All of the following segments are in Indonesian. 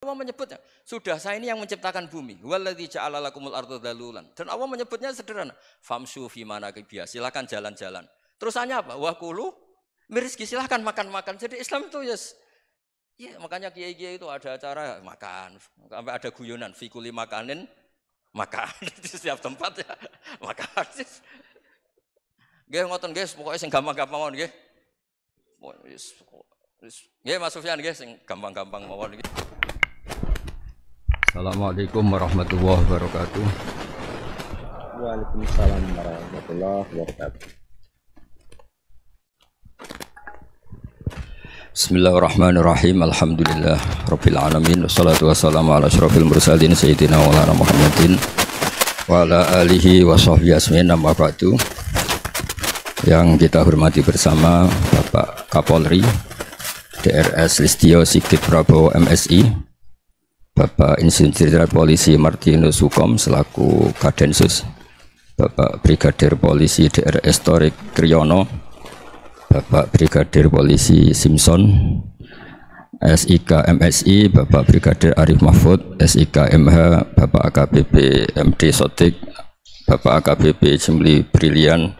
Allah menyebutnya, sudah saya ini yang menciptakan bumi. Waladzi ja'ala lakumul arda dalulan. Dan Allah menyebutnya sederhana. Famshu fi manakibiyah. Silakan jalan-jalan. Terusannya apa? Wa kulu mirizki, silakan makan-makan. Jadi Islam itu ya makanya kiai-kiai itu ada acara makan. Sampai ada guyonan fi kulli makanin makan. Di setiap tempat ya makan. Nggih ngoten nggih, pokoke sing gampang-gampang mawon nggih. Nggih Mas Sufyan nggih sing gampang-gampang mawon nggih. Assalamualaikum warahmatullahi wabarakatuh. Waalaikumsalam warahmatullahi wabarakatuh. Bismillahirrahmanirrahim. Alhamdulillah rabbil alamin. Wassalatu wassalamu ala asyrofil mursalin sayyidina wa lana Muhammadin wa ala alihi wa sahbihi asmin. Amma ba'du. Yang kita hormati bersama Bapak Kapolri DRS Listio Sigit Prabowo MSI, Bapak Insinyur Jenderal Polisi Martinus Hukom selaku Kadensus, Bapak Brigadir Polisi DRS Torik Kriyono, Bapak Brigadir Polisi Simpson, SIK MSI, Bapak Brigadir Arif Mahfud, SIK MH, Bapak AKBP MD Sotik, Bapak AKBP Jimli Brilian,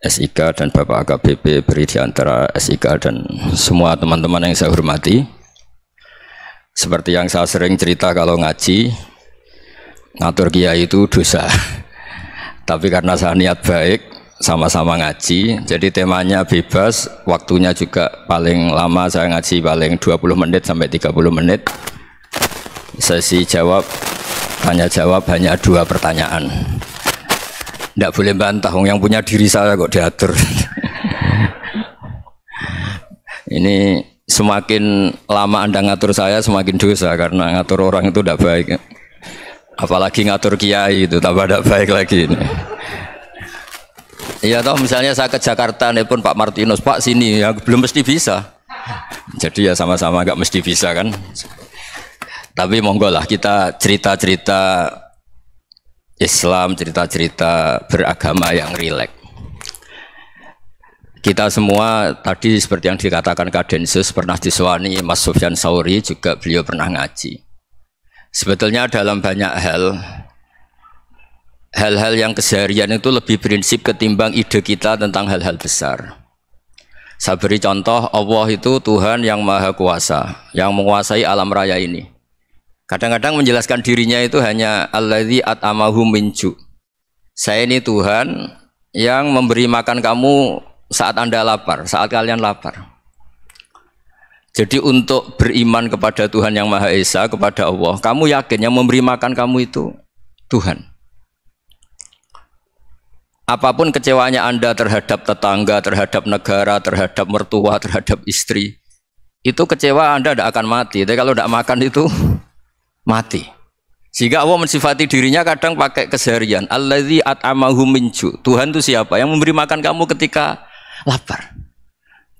SIK, dan Bapak AKBP Beridiantara SIK, dan semua teman-teman yang saya hormati. Seperti yang saya sering cerita kalau ngaji, ngatur kiai itu dosa. Tapi karena saya niat baik, sama-sama ngaji, jadi temanya bebas, waktunya juga paling lama saya ngaji paling 20 menit sampai 30 menit. Sesi jawab, tanya jawab hanya 2 pertanyaan. Tidak boleh bantah, yang punya diri saya kok diatur. Ini semakin lama Anda ngatur saya semakin dosa, karena ngatur orang itu tidak baik. Apalagi ngatur kiai itu tambah tidak baik lagi ini. Iya toh, misalnya saya ke Jakarta nelpon Pak Martinus, Pak sini, ya belum mesti bisa. Jadi ya sama-sama nggak mesti bisa kan. Tapi monggo lah kita cerita-cerita Islam, cerita-cerita beragama yang rileks. Kita semua tadi seperti yang dikatakan Kadensus pernah disewani Mas Sufyan Sauri, juga beliau pernah ngaji. Sebetulnya dalam banyak hal-hal yang keseharian itu lebih prinsip ketimbang ide kita tentang hal-hal besar. Saya beri contoh, Allah itu Tuhan yang Maha Kuasa, yang menguasai alam raya ini. Kadang-kadang menjelaskan dirinya itu hanya alladzi at'amahum min ju'. Saya ini Tuhan yang memberi makan kamu saat Anda lapar, saat kalian lapar. Jadi untuk beriman kepada Tuhan yang Maha Esa, kepada Allah, kamu yakin yang memberi makan kamu itu Tuhan. Apapun kecewanya Anda terhadap tetangga, terhadap negara, terhadap mertua, terhadap istri, itu kecewa Anda tidak akan mati. Tapi kalau tidak makan itu mati. Sehingga Allah mensifati dirinya kadang pakai keseharian. Alladzi at'amahum min ju'. Tuhan itu siapa? Yang memberi makan kamu ketika lapar.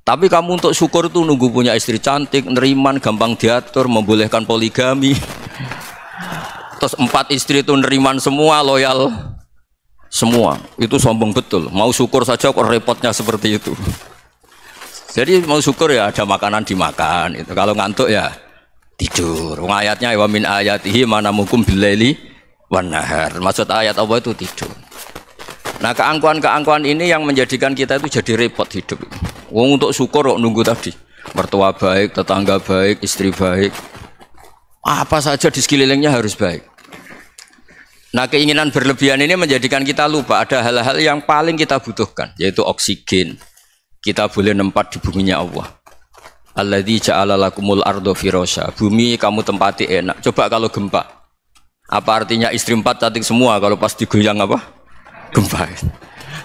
Tapi kamu untuk syukur itu nunggu punya istri cantik, neriman, gampang diatur, membolehkan poligami. Terus 4 istri itu neriman semua, loyal semua. Itu sombong betul. Mau syukur saja kok repotnya seperti itu. Jadi mau syukur ya ada makanan dimakan. Itu kalau ngantuk ya tidur. Ayatnya wa min ayatihi manamukum billaili wan nahar. Maksud ayat Allah itu tidur. Nah, keangkuhan-keangkuhan ini yang menjadikan kita itu jadi repot hidup. Wong untuk syukur kok nunggu tadi. Mertua baik, tetangga baik, istri baik. Apa saja di sekelilingnya harus baik. Nah, keinginan berlebihan ini menjadikan kita lupa ada hal-hal yang paling kita butuhkan, yaitu oksigen. Kita boleh nempat di buminya Allah. Alladzi ja'ala lakumul ardo firasya. Bumi kamu tempati enak. Coba kalau gempa. Apa artinya istri 4 cantik semua kalau pas digoyang apa? Gempa.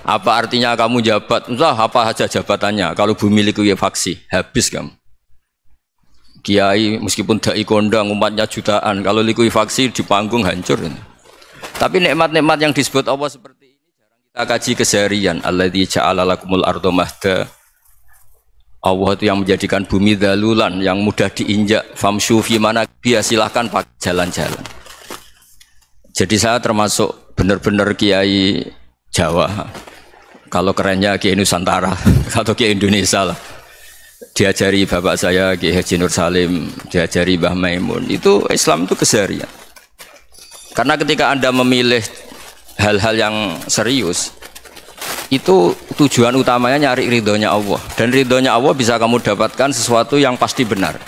Apa artinya kamu jabat? Entah apa saja jabatannya. Kalau bumi likuifaksi, habis kamu. Kiai meskipun dai kondang umatnya jutaan, kalau likuifaksi di panggung hancur. Tapi nikmat-nikmat yang disebut Allah seperti ini jarang kita kaji keseharian. Alladzi ja'ala lakumul ardo mahda. Allah itu yang menjadikan bumi dalulan, yang mudah diinjak. Famshu fi manakibiyah, silahkan pakai jalan-jalan. Jadi saya termasuk benar-benar kiai Jawa. Kalau kerennya kiai Nusantara atau kiai Indonesia lah. diajari bapak saya Ki Haji Nur Salim, diajari Mbah Maimun, itu Islam itu keseharian. Karena ketika Anda memilih hal-hal yang serius, itu tujuan utamanya nyari ridhonya Allah, dan ridhonya Allah bisa kamu dapatkan sesuatu yang pasti benar.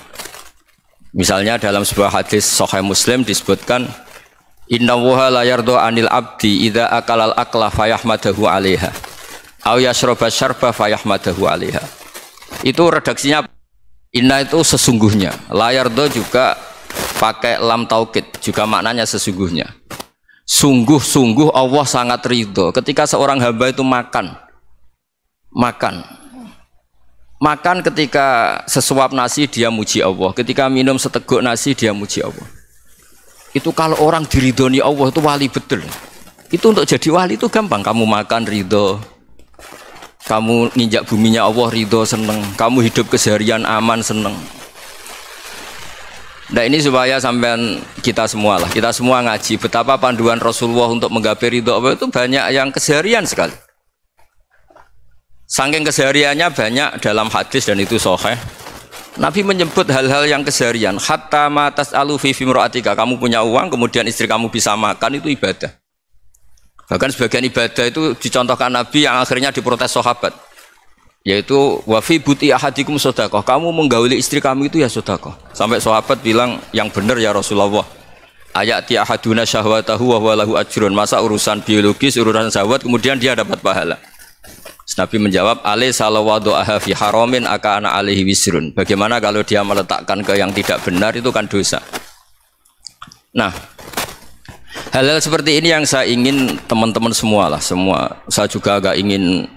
Misalnya dalam sebuah hadis Sahih Muslim disebutkan, Inna Allaha la yardo anil abdi idza akalal akla fayahmadahu 'alaiha aw yashroba syarba fayahmadahu 'alaiha. Itu redaksinya inna itu sesungguhnya, la yardo juga pakai lam taukid, juga maknanya sesungguhnya. Sungguh-sungguh Allah sangat ridho ketika seorang hamba itu makan ketika sesuap nasi dia muji Allah, ketika minum seteguk nasi dia muji Allah. Itu kalau orang diridhoni Allah itu wali betul. Itu untuk jadi wali itu gampang. Kamu makan ridho, kamu nginjak buminya Allah ridho seneng, kamu hidup keseharian aman seneng. Nah ini supaya sampean kita semua ngaji betapa panduan Rasulullah untuk menggapai ridho Allah itu banyak yang keseharian sekali. Saking kesehariannya banyak dalam hadis dan itu sahih. Nabi menyebut hal-hal yang keseharian. Hatta ma tas'alu fi imra'atika, kamu punya uang kemudian istri kamu bisa makan, itu ibadah. Bahkan sebagian ibadah itu dicontohkan Nabi yang akhirnya diprotes sahabat. Yaitu wa fi buti ahadikum sedekah, kamu menggauli istri kamu itu ya sedekah. Sampai sahabat bilang, yang benar ya Rasulullah. Ayati ahaduna syahwatahu wa huwa lahu ajrun. Masa urusan biologis, urusan syahwat kemudian dia dapat pahala. Nabi menjawab, alaisa lawadu'aha fi haramin akana alaihi wisrun. Bagaimana kalau dia meletakkan ke yang tidak benar, itu kan dosa. Nah, hal-hal seperti ini yang saya ingin teman-teman semua lah, semua. Saya juga agak ingin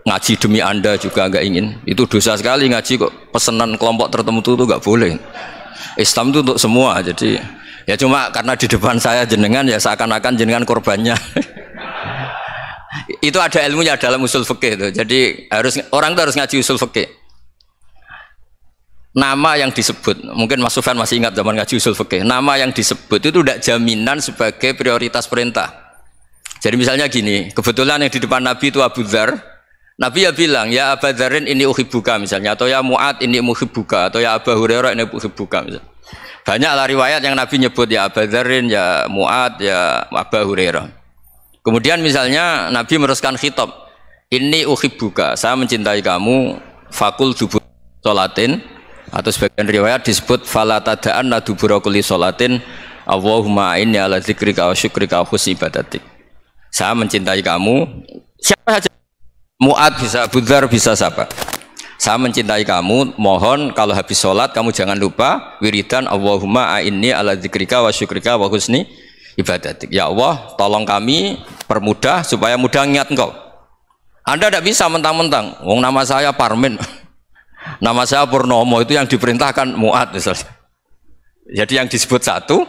ngaji demi Anda, juga agak ingin. Itu dosa sekali ngaji kok pesanan kelompok tertentu itu gak boleh. Islam itu untuk semua. Jadi ya cuma karena di depan saya jenengan ya seakan-akan jenengan korbannya. Itu ada ilmunya dalam usul fikih itu. Jadi orang itu harus ngaji usul fikih. Nama yang disebut, mungkin Mas Sufyan masih ingat zaman ngaji usul fikih. Nama yang disebut itu tidak jaminan sebagai prioritas perintah. Jadi misalnya gini, kebetulan yang di depan Nabi itu Abu Dzar. Nabi ya bilang, ya Abu Dzarin ini uhibbuka misalnya, atau ya Mu'ad ini muhibbuka, atau ya Abu Hurairah ini uhibbuka misalnya. Banyaklah riwayat yang Nabi nyebut ya Abu Dzarin, ya Mu'ad, ya Abu Hurairah. Kemudian misalnya Nabi meneruskan khitab, ini uhibbuka, saya mencintai kamu, fakul dubur sholatin, atau sebagian riwayat disebut fala tada'anna dubura kulli sholatin Allahumma inni ala dzikrika wa syukrika wa husni ibadatik. Saya mencintai kamu, siapa saja, Mu'ad bisa, Abu Dzar bisa, siapa. Saya mencintai kamu, mohon kalau habis sholat kamu jangan lupa wiridan Allahumma inni ala dzikrika wa syukrika wa husni ibadatik. Ya Allah, tolong kami permudah supaya mudah ingat engkau. Anda tidak bisa mentang-mentang, wong nama saya Parmin, nama saya Purnomo, itu yang diperintahkan Mu'ad misalnya. Jadi yang disebut satu,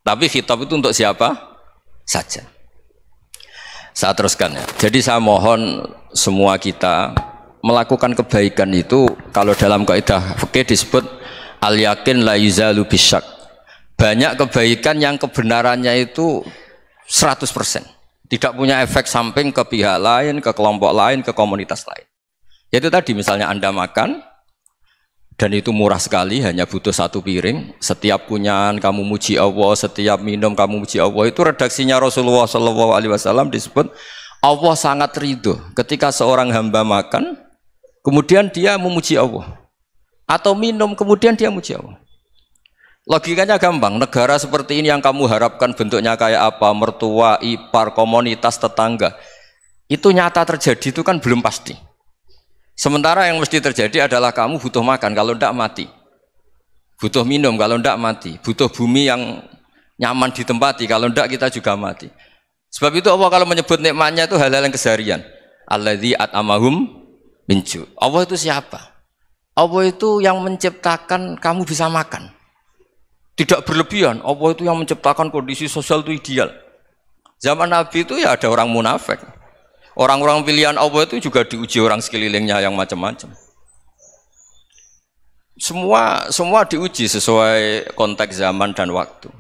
tapi khitab itu untuk siapa saja. Saya teruskan ya. Jadi saya mohon semua kita melakukan kebaikan itu, kalau dalam kaidah fikih disebut al yakin la yuzalu bisyak. Banyak kebaikan yang kebenarannya itu 100%. Tidak punya efek samping ke pihak lain, ke kelompok lain, ke komunitas lain. Yaitu tadi misalnya Anda makan, dan itu murah sekali, hanya butuh satu piring. Setiap kunyahan kamu muji Allah, setiap minum kamu muji Allah. Itu redaksinya Rasulullah SAW disebut, Allah sangat ridho ketika seorang hamba makan, kemudian dia memuji Allah. Atau minum, kemudian dia muji Allah. Logikanya gampang, negara seperti ini yang kamu harapkan bentuknya kayak apa, mertua, ipar, komunitas, tetangga, itu nyata terjadi itu kan belum pasti. Sementara yang mesti terjadi adalah kamu butuh makan, kalau tidak mati. Butuh minum, kalau tidak mati. Butuh bumi yang nyaman ditempati, kalau tidak kita juga mati. Sebab itu Allah kalau menyebut nikmatnya itu hal-hal yang keseharian. Alladzi at'amahum min ju'. Allah itu siapa? Allah itu yang menciptakan kamu bisa makan. Tidak berlebihan, Allah itu yang menciptakan kondisi sosial itu ideal. Zaman Nabi itu ya ada orang munafik. Orang-orang pilihan Allah itu juga diuji orang sekelilingnya yang macam-macam. Semua diuji sesuai konteks zaman dan waktu.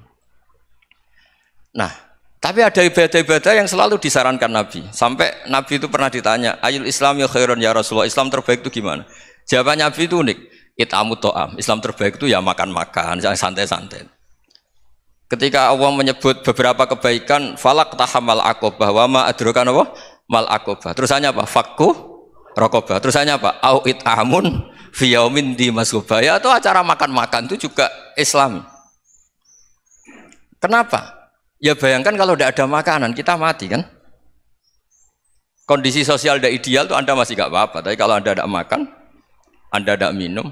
Nah, tapi ada ibadah-ibadah yang selalu disarankan Nabi. Sampai Nabi itu pernah ditanya, ayul Islam ya khairun ya Rasulullah, Islam terbaik itu gimana? Jawaban Nabi itu unik. It'amut to'am. Islam terbaik itu ya makan-makan, santai-santai. Ketika Allah menyebut beberapa kebaikan, falak tahamal akobah, wa ma adrokan apa? Mal akobah. Terusannya apa? Fakku rokobah. Terusannya apa? Au it'amun fiyaumin di masubah. Ya, atau acara makan-makan itu juga Islam. Kenapa? Ya bayangkan kalau tidak ada makanan, kita mati kan? Kondisi sosial tidak ideal itu Anda masih gak apa-apa. Tapi kalau Anda tidak makan, Anda tidak minum,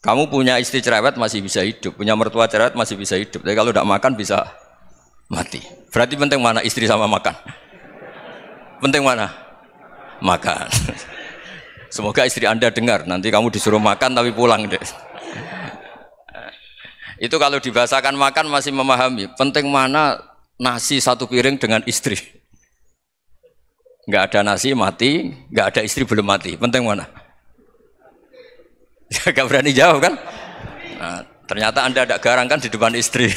kamu punya istri cerewet masih bisa hidup, punya mertua cerewet masih bisa hidup. Tapi kalau tidak makan bisa mati. Berarti penting mana istri sama makan? Penting mana? Makan. Semoga istri Anda dengar. Nanti kamu disuruh makan tapi pulang deh. Itu kalau dibahasakan makan masih memahami. Penting mana nasi satu piring dengan istri. Nggak ada nasi mati, nggak ada istri belum mati. Penting mana? Gak berani jawab kan? Nah, ternyata Anda ada garang kan di depan istri.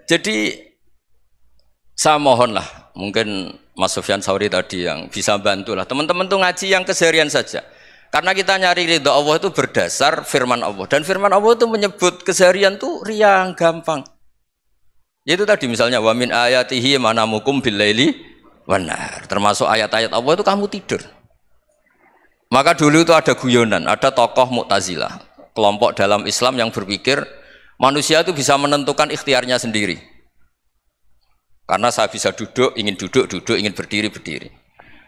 Jadi saya mohonlah, mungkin Mas Sufyan Sauri tadi yang bisa bantulah. Teman-teman tuh ngaji yang keseharian saja. Karena kita nyari ridha Allah itu berdasar firman Allah. Dan firman Allah itu menyebut keseharian tuh riang, gampang. Yaitu tadi misalnya wa min ayatihi manamukum billaili wan nahar. Termasuk ayat-ayat Allah itu kamu tidur. Maka dulu itu ada guyonan, ada tokoh Mu'tazilah, kelompok dalam Islam yang berpikir manusia itu bisa menentukan ikhtiarnya sendiri. Karena saya bisa duduk, duduk, ingin berdiri, berdiri.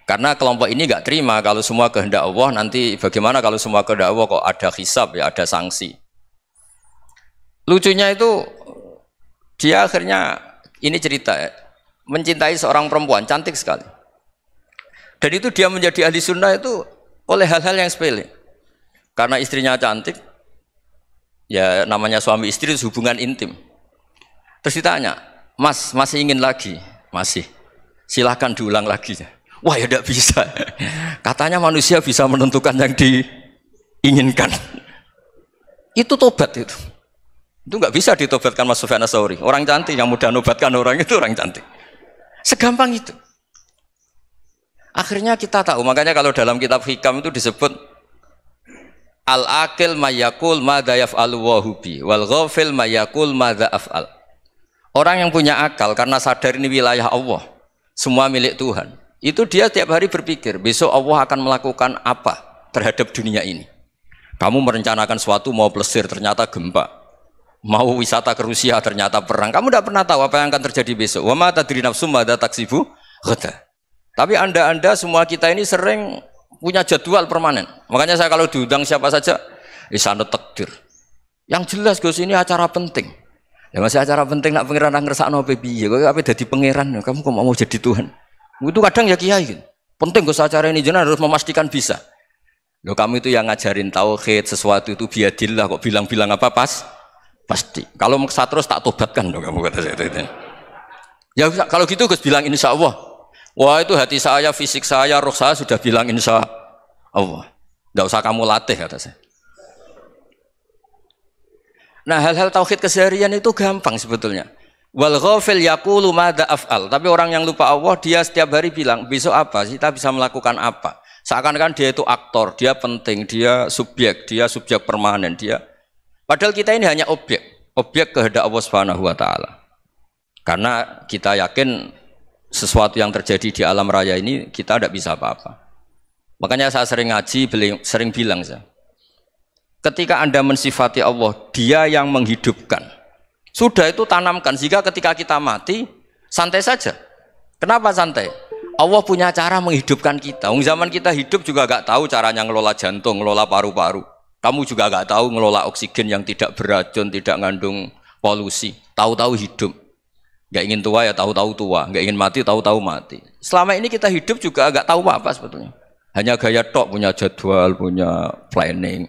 Karena kelompok ini nggak terima kalau semua kehendak Allah, nanti bagaimana kalau semua kehendak Allah kok ada hisab, ya ada sanksi. Lucunya itu dia akhirnya, ini cerita ya, mencintai seorang perempuan cantik sekali. Dan itu dia menjadi ahli sunnah itu oleh hal-hal yang sepele. Karena istrinya cantik, ya namanya suami istri itu hubungan intim. Terus ditanya, Mas, masih ingin lagi? Masih. Silahkan diulang lagi. Wah ya tidak bisa. Katanya manusia bisa menentukan yang diinginkan. Itu tobat itu. Itu nggak bisa ditobatkan Mas Sufyan Ats-Tsauri. Orang cantik yang mudah nobatkan orang itu orang cantik. Segampang itu. Akhirnya kita tahu, makanya kalau dalam kitab Hikam itu disebut al-aqil mayakul madza yaf'alu wa hubi wal ghafil mayakul madza af'al. Orang yang punya akal karena sadar ini wilayah Allah, semua milik Tuhan. Itu dia tiap hari berpikir, besok Allah akan melakukan apa terhadap dunia ini. Kamu merencanakan suatu mau plesir ternyata gempa. Mau wisata ke Rusia ternyata perang. Kamu tidak pernah tahu apa yang akan terjadi besok. Wa ma tadri nafsum madza taksibu ghadan. Tapi anda semua kita ini sering punya jadwal permanen. Makanya saya kalau diundang siapa saja, isana takdir. Yang jelas Gus ini acara penting. Ya masih acara penting nak pangeran ngersakno piye? Kok ape dadi pangeran? Kamu kok mau jadi Tuhan? Itu kadang ya kiai. Penting Gus acara ini jenengan harus memastikan bisa. Loh kamu itu yang ngajarin tauhid, sesuatu itu biadillah kok bilang-bilang apa pasti. Kalau maksa terus tak tobatkan loh kamu kata saya itu. Ya kalau gitu Gus bilang insya Allah. Wah itu hati saya, fisik saya, roh saya sudah bilang insya Allah. Nggak usah kamu latih kata saya. Nah hal-hal tauhid keseharian itu gampang sebetulnya. Wal ghafil yaqulu madza af'al. Tapi orang yang lupa Allah dia setiap hari bilang besok apa? Kita bisa melakukan apa? Seakan-akan dia itu aktor, dia penting, dia subjek permanen, dia. Padahal kita ini hanya objek kehendak Allah Subhanahu wa taala. Karena kita yakin sesuatu yang terjadi di alam raya ini kita tidak bisa apa-apa. Makanya saya sering ngaji, sering bilang saya. Ketika Anda mensifati Allah, Dia yang menghidupkan. Sudah itu tanamkan sehingga ketika kita mati santai saja. Kenapa santai? Allah punya cara menghidupkan kita. Zaman kita hidup juga gak tahu caranya ngelola jantung, ngelola paru-paru. Kamu juga gak tahu ngelola oksigen yang tidak beracun, tidak ngandung polusi. Tahu-tahu hidup. Gak ingin tua ya tahu-tahu tua, gak ingin mati tahu-tahu mati. Selama ini kita hidup juga gak tahu apa sebetulnya. Hanya gaya tok, punya jadwal, punya planning.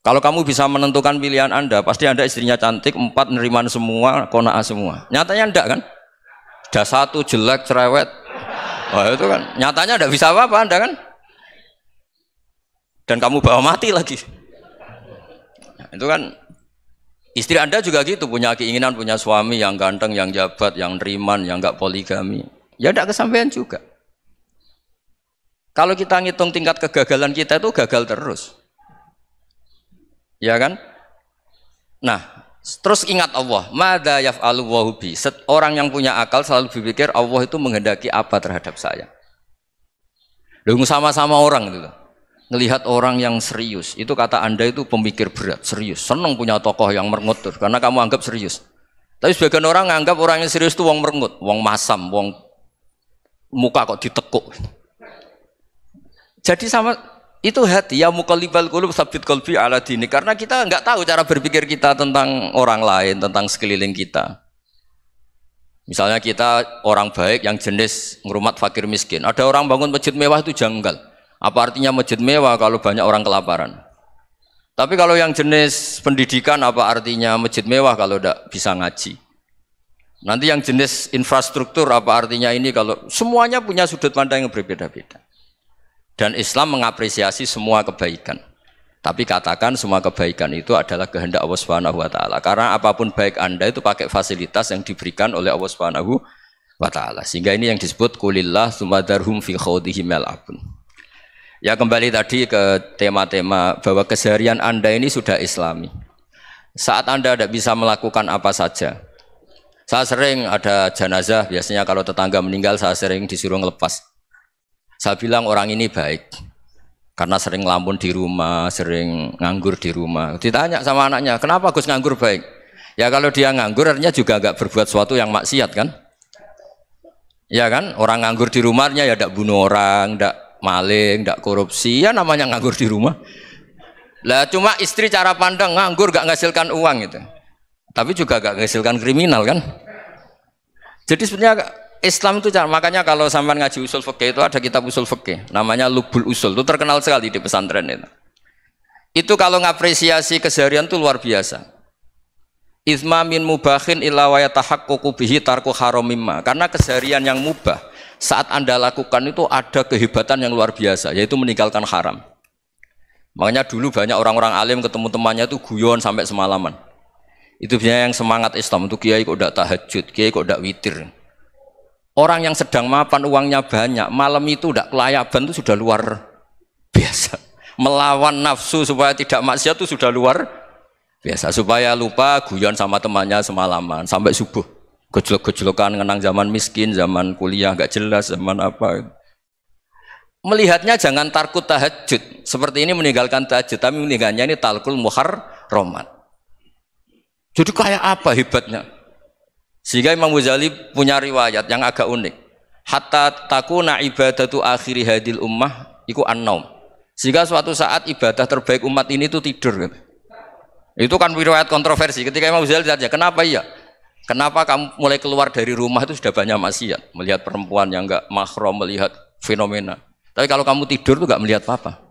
Kalau kamu bisa menentukan pilihan Anda, pasti Anda istrinya cantik, 4 neriman semua, kona'ah semua. Nyatanya enggak kan? Ada 1 jelek, cerewet. Wah itu kan, nyatanya enggak bisa apa-apa Anda kan? Dan kamu bawa mati lagi. Nah, itu kan, istri Anda juga gitu, punya keinginan, punya suami yang ganteng, yang jabat, yang neriman, yang enggak poligami. Ya enggak kesampaian juga. Kalau kita ngitung tingkat kegagalan kita itu gagal terus. Ya kan? Nah, terus ingat Allah, madza yaf'alu wa bi. Orang yang punya akal selalu berpikir Allah itu menghendaki apa terhadap saya. Lalu sama-sama orang itu. Ngelihat orang yang serius, itu kata Anda itu pemikir berat, serius. Senang punya tokoh yang merengut karena kamu anggap serius. Tapi sebagian orang anggap orang yang serius itu wong merengut, wong masam, wong muka kok ditekuk. Jadi sama itu hati ya muqallibal qulub tsabbit qalbi ala dini, karena kita enggak tahu cara berpikir kita tentang orang lain, tentang sekeliling kita. Misalnya kita orang baik yang jenis ngrumat fakir miskin. Ada orang bangun masjid mewah itu janggal. Apa artinya masjid mewah kalau banyak orang kelaparan? Tapi kalau yang jenis pendidikan apa artinya masjid mewah kalau tidak bisa ngaji? Nanti yang jenis infrastruktur apa artinya ini kalau semuanya punya sudut pandang yang berbeda-beda. Dan Islam mengapresiasi semua kebaikan. Tapi katakan semua kebaikan itu adalah kehendak Allah Subhanahu wa taala. Karena apapun baik Anda itu pakai fasilitas yang diberikan oleh Allah Subhanahu wa taala. Sehingga ini yang disebut kulillah sumadarhum fi khawdihim yal'abun. Ya kembali tadi ke tema-tema bahwa keseharian Anda ini sudah Islami. Saat Anda tidak bisa melakukan apa saja. Saya sering ada jenazah, biasanya kalau tetangga meninggal saya sering disuruh ngelepas. Saya bilang orang ini baik. Karena sering ngelamun di rumah, sering nganggur di rumah. Ditanya sama anaknya, kenapa Gus nganggur baik? Ya kalau dia nganggur artinya juga enggak berbuat sesuatu yang maksiat kan? Ya kan? Orang nganggur di rumahnya ya enggak bunuh orang, enggak maling, enggak korupsi, ya namanya nganggur di rumah. Lah cuma istri cara pandang nganggur enggak menghasilkan uang gitu. Tapi juga enggak menghasilkan kriminal kan? Jadi sebenarnya Islam itu makanya kalau sampai ngaji usul fikih itu ada kitab usul fikih namanya Lubul Usul, itu terkenal sekali di pesantren itu. Itu kalau ngapresiasi keseharian itu luar biasa. Izma min mubahin illa wa yatahaqqaqu bihi tarku haramimma. Karena keseharian yang mubah saat Anda lakukan itu ada kehebatan yang luar biasa, yaitu meninggalkan haram. Makanya dulu banyak orang-orang alim ketemu temannya itu guyon sampai semalaman. Itu biasanya yang semangat Islam, itu kiai kok ndak tahajud, kiai kok ndak witir. Orang yang sedang mapan uangnya banyak, malam itu tidak kelayaban itu sudah luar biasa. Melawan nafsu supaya tidak maksiat itu sudah luar biasa. Supaya lupa guyon sama temannya semalaman sampai subuh. Gejolok-gejolokan ngenang zaman miskin, zaman kuliah nggak jelas, zaman apa. Melihatnya jangan tarkut tahajud. Seperti ini meninggalkan tahajud, tapi meninggalnya ini talkul muharramat. Jadi kayak apa hebatnya? Sehingga Imam Ghazali punya riwayat yang agak unik. Hatta takuna ibadatu akhiri hadil ummah iku an-naum. Sehingga suatu saat ibadah terbaik umat ini itu tidur. Itu kan riwayat kontroversi. Ketika Imam Ghazali ditanya, kenapa iya? Kenapa kamu mulai keluar dari rumah itu sudah banyak maksiat? Melihat perempuan yang enggak mahram, melihat fenomena. Tapi kalau kamu tidur itu enggak melihat apa-apa.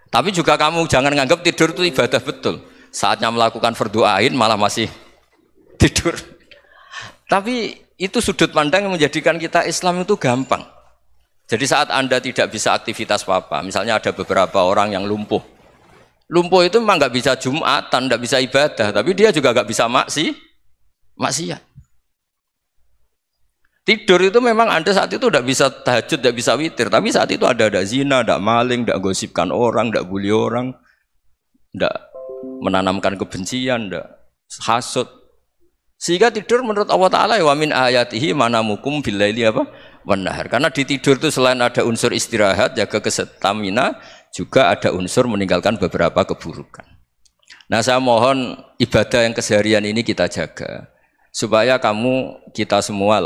Tapi juga kamu jangan nganggap tidur itu ibadah betul. Saatnya melakukan fardu ain malah masih tidur. Tapi itu sudut pandang yang menjadikan kita Islam itu gampang. Jadi saat Anda tidak bisa aktivitas apa-apa, misalnya ada beberapa orang yang lumpuh. Lumpuh itu memang nggak bisa Jumatan, nggak bisa ibadah, tapi dia juga nggak bisa maksiat. Tidur itu memang Anda saat itu nggak bisa tahajud, nggak bisa witir, tapi saat itu ada zina, ada maling, nggak gosipkan orang, nggak bully orang, nggak menanamkan kebencian, nggak hasud. Sehingga tidur menurut Allah Ta'ala wa min ayatihi manamukum billaili apa? Wan-nahar. Karena di tidur itu selain ada unsur istirahat, jaga kestamina, juga ada unsur meninggalkan beberapa keburukan. Nah saya mohon ibadah yang keseharian ini kita jaga. Supaya kita semua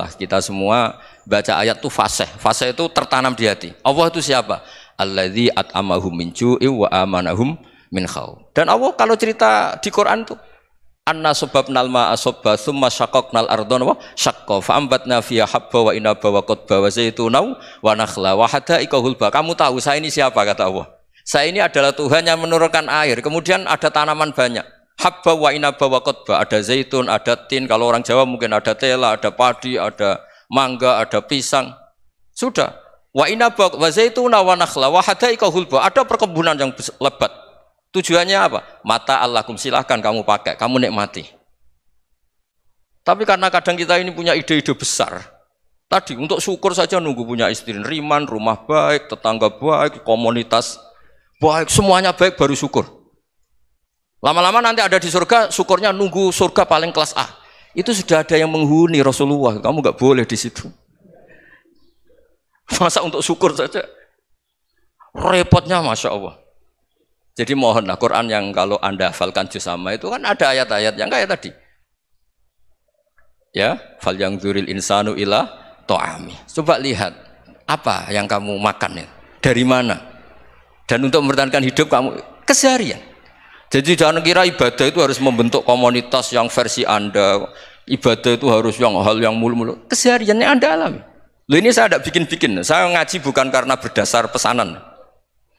baca ayat itu fasih. Fasih itu tertanam di hati. Allah itu siapa? Alladzi at'amahum min ju'i wa amanahum min khauf. Dan Allah kalau cerita di Quran itu anna sababnal ma'a sabba thumma syaqaqnal ardha wa syaqqa fa ambatna fiha habba wa inaba wa qadba wa zaituna wa nakhla wa hadaika hulba. Kamu tahu saya ini siapa kata Allah? Saya ini adalah Tuhan yang menurunkan air, kemudian ada tanaman banyak. Habba wa inaba wa qadba, ada zaitun, ada tin, kalau orang Jawa mungkin ada tela, ada padi, ada mangga, ada pisang. Sudah. Wa inaba wa zaituna wa nakhla wa hadaika hulba, ada perkebunan yang lebat. Tujuannya apa? Mata Allahkum, silahkan kamu pakai, kamu nikmati. Tapi karena kadang kita ini punya ide-ide besar, Tadi untuk syukur saja nunggu punya istri riman, rumah baik, tetangga baik, komunitas baik, semuanya baik baru syukur. Lama-lama nanti ada di surga, syukurnya nunggu surga paling kelas A. Itu sudah ada yang menghuni Rasulullah, kamu nggak boleh di situ. Masa untuk syukur saja, repotnya Masya Allah. Jadi mohonlah Quran yang kalau Anda hafalkan juz amma itu kan ada ayat-ayat yang kayak tadi. Ya, fal yang dzuril insanu ila to'ami. Coba lihat apa yang kamu makan ya, dari mana, dan untuk mempertahankan hidup kamu keseharian. Jadi jangan kira ibadah itu harus membentuk komunitas yang versi Anda. Ibadah itu harus yang hal yang mulu-mulu. Kesehariannya Anda alami. Loh ini saya tidak bikin-bikin. Saya ngaji bukan karena berdasar pesanan.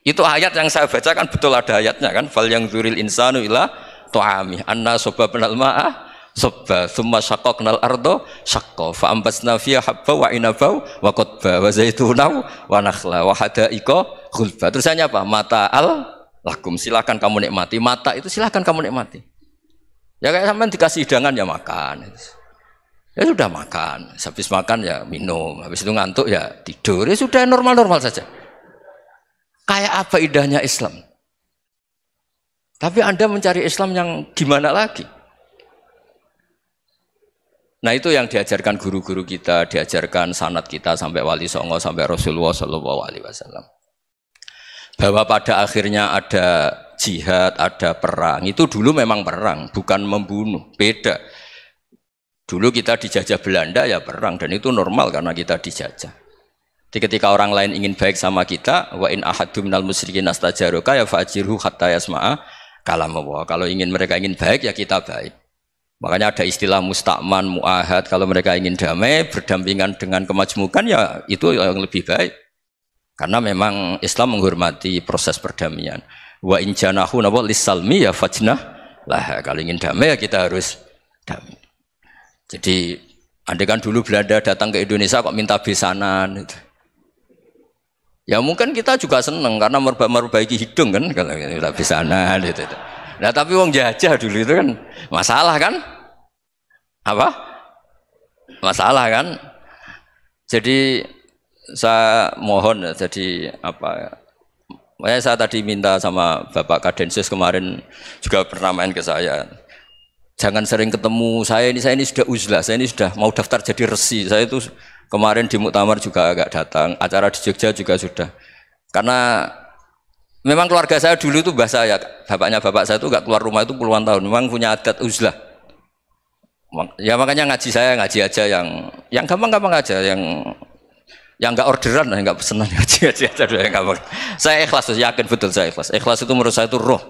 Itu ayat yang saya baca kan betul ada ayatnya kan. Fal yang dzuril insanu ila to'ami. Anna sobabnal ma'ah sobba thumma syaqqaqnal ardo syaqqa fa ambasna fiha habba wa inaba wa qadba wa zaituna wa nakhla wa hadaiqa khulba. Terusannya apa? Mata'al lakum, silakan kamu nikmati. Mata itu silakan kamu nikmati. Ya kayak sampean dikasih hidangan ya makan. Ya sudah makan, habis makan ya minum, habis itu ngantuk ya tidur. Ya sudah normal-normal saja. Kayak apa indahnya Islam. Tapi Anda mencari Islam yang gimana lagi? Nah itu yang diajarkan guru-guru kita, diajarkan sanad kita sampai Wali Songo, sampai Rasulullah SAW. Bahwa pada akhirnya ada jihad, ada perang. Itu dulu memang perang, bukan membunuh, beda. Dulu kita dijajah Belanda ya perang, dan itu normal karena kita dijajah. Jadi ketika orang lain ingin baik sama kita, wa in ahadum minal musyrikin astajaruka ya fa'ajirhu hatta yasma'a kalam Allah. Kalau mereka ingin baik ya kita baik. Makanya ada istilah mustakman, mu'ahad. Kalau mereka ingin damai, berdampingan dengan kemajmukan ya itu yang lebih baik. Karena memang Islam menghormati proses perdamaian. Wa in janahu nawa lisalmi ya fajnah lah. Kalau ingin damai ya kita harus damai. Jadi andai kan dulu Belanda datang ke Indonesia kok minta besanan gitu. Ya mungkin kita juga seneng karena memperbaiki hidung kan kalau minta besanan gitu. Nah tapi wong jajah dulu itu kan masalah kan? Apa? Masalah kan? Jadi saya mohon ya, jadi apa? Saya tadi minta sama Bapak Kadensus kemarin juga pernah main ke saya. Jangan sering ketemu saya ini sudah uzlah, saya ini sudah mau daftar jadi resi. Saya itu kemarin di muktamar juga agak datang, acara di Jogja juga sudah. Karena memang keluarga saya dulu itu bahasa ya, bapaknya bapak saya itu gak keluar rumah itu puluhan tahun, memang punya adat uzlah. Ya makanya ngaji saya ngaji aja yang gampang-gampang aja, yang nggak orderan, nggak pesenan, ngaji aja dulu yang gampang. Saya ikhlas, yakin betul saya ikhlas. Ikhlas itu menurut saya itu roh.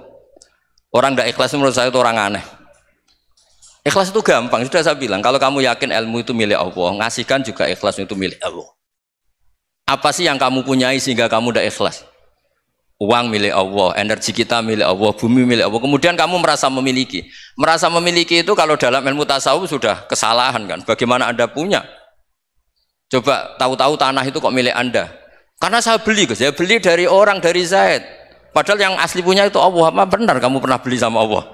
Orang nggak ikhlas menurut saya itu orang aneh. Ikhlas itu gampang, sudah saya bilang. Kalau kamu yakin ilmu itu milik Allah, ngasihkan juga ikhlas itu milik Allah. Apa sih yang kamu punyai sehingga kamu udah ikhlas? Uang milik Allah, energi kita milik Allah, bumi milik Allah. Kemudian kamu merasa memiliki. Merasa memiliki itu kalau dalam ilmu tasawuf sudah kesalahan kan. Bagaimana Anda punya? Coba tahu-tahu tanah itu kok milik Anda. Karena saya beli, saya beli dari orang, dari Zaid. Padahal yang asli punya itu Allah. Apa benar kamu pernah beli sama Allah?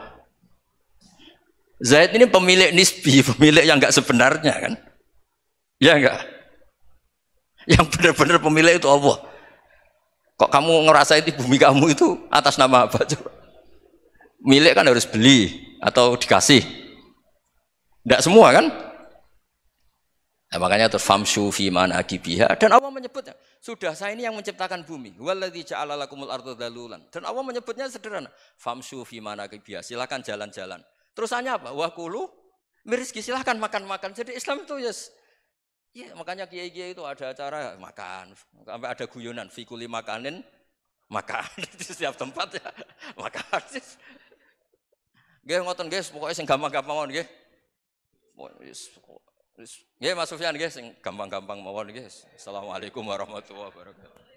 Zaid ini pemilik nisbi, pemilik yang enggak sebenarnya kan? Ya enggak? Yang benar-benar pemilik itu Allah. Kok kamu ngerasa itu bumi kamu itu atas nama apa? Coba. Milik kan harus beli atau dikasih. Enggak semua kan? Nah, makanya terus famshu fi manakibiha, dan Allah menyebutnya sudah saya ini yang menciptakan bumi, waladzi ja'ala lakumul arda dalulan, dan Allah menyebutnya sederhana, famshu fi manakibiha, silakan jalan-jalan. Terusannya apa? Wa kulu mirizki, silakan makan-makan. Jadi Islam itu ya makanya kiai-kiai itu ada acara makan, sampai ada guyonan fi kulli makanin makan di setiap tempat ya makan. Nggih ngoten guys, pokoknya sing gampang-gampang mawon nggih. Nggih Mas Sufyan nggih sing gampang-gampang mawon nggih. Assalamualaikum warahmatullahi wabarakatuh.